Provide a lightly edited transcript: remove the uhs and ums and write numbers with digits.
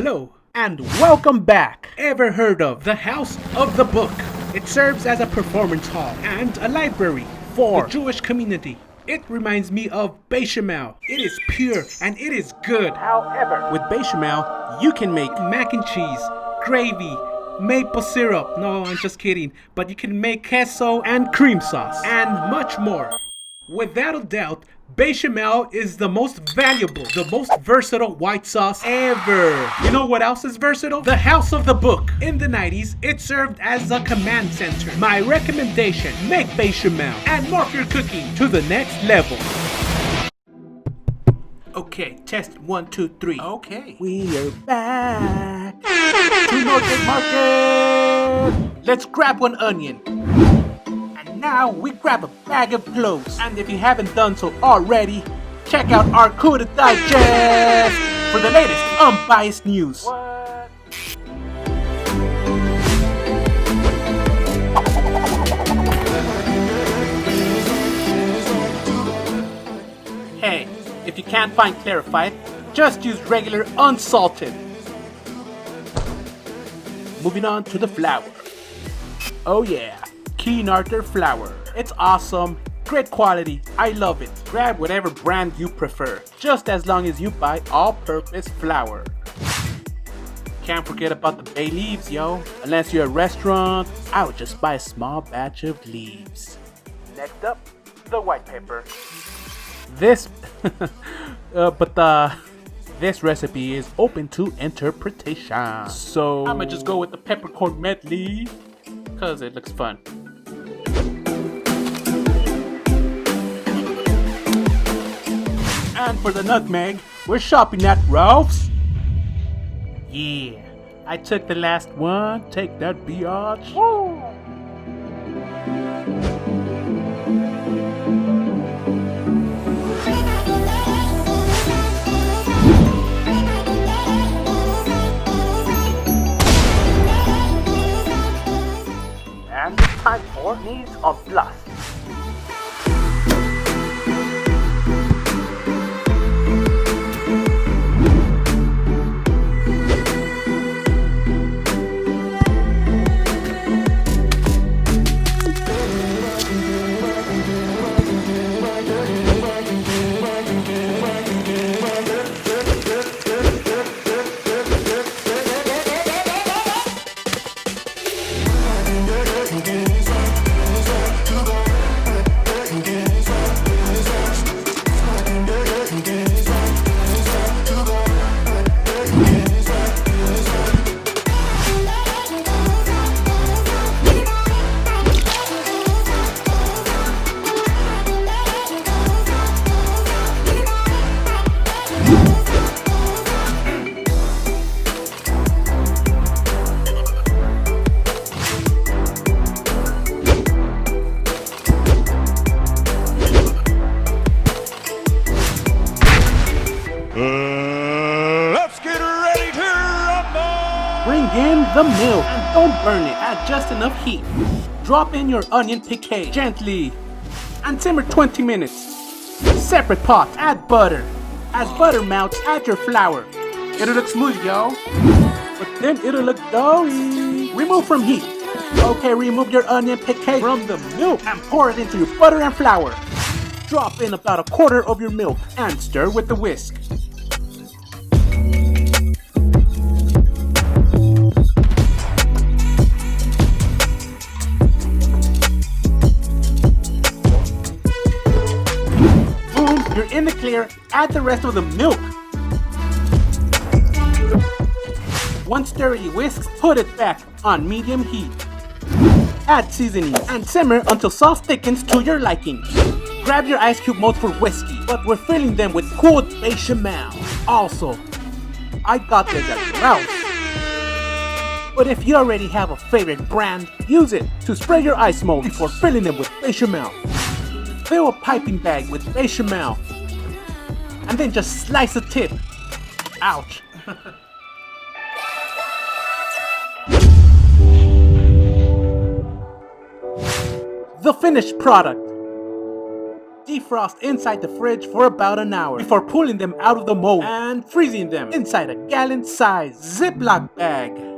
Hello, and welcome back. Ever heard of the House of the Book? It serves as a performance hall and a library for the Jewish community. It reminds me of Béchamel. It is pure and it is good. However, with Béchamel, you can make mac and cheese, gravy, maple syrup. No, I'm just kidding. But you can make queso and cream sauce and much more. Without a doubt, Béchamel is the most valuable, the most versatile white sauce ever. You know what else is versatile? The House of the Book. In the 90s, it served as a command center. My recommendation, make Béchamel and morph your cooking to the next level. Okay, test 1, 2, 3. Okay. We are back to Northgate Market. Let's grab one onion. Now we grab a bag of cloves, and if you haven't done so already, check out Arkouda Digest for the latest unbiased news. What? Hey, if you can't find clarified, just use regular unsalted. Moving on to the flour. Oh yeah. Keen Arthur flour. It's awesome, great quality, I love it. Grab whatever brand you prefer, just as long as you buy all-purpose flour. Can't forget about the bay leaves, yo. Unless you're a restaurant, I would just buy a small batch of leaves. Next up, the white pepper. This this recipe is open to interpretation. So I'ma just go with the peppercorn medley, cause it looks fun. And for the nutmeg, we're shopping at Ralph's. Yeah, I took the last one. Take that, biatch. Woo! And it's time for mise en place. Let's get ready to rumble! Bring in the milk and don't burn it at just enough heat. Drop in your onion piqué gently and simmer 20 minutes. Separate pot, add butter. As butter melts, add your flour. It'll look smooth, yo. But then it'll look doughy. Remove from heat. Okay, remove your onion piqué from the milk and pour it into your butter and flour. Drop in about a quarter of your milk and stir with the whisk. Boom, you're in the clear. Add the rest of the milk. Once thoroughly whisked, put it back on medium heat. Add seasonings and simmer until sauce thickens to your liking. Grab your ice cube molds for whiskey, but we're filling them with cooled Béchamel. Also, I got this at Ralph's. But if you already have a favorite brand, use it to spray your ice molds before filling them with Béchamel. Fill a piping bag with Béchamel, and then just slice a tip. Ouch. The finished product. defrost inside the fridge for about an hour before pulling them out of the mold and freezing them inside a gallon-sized Ziploc bag.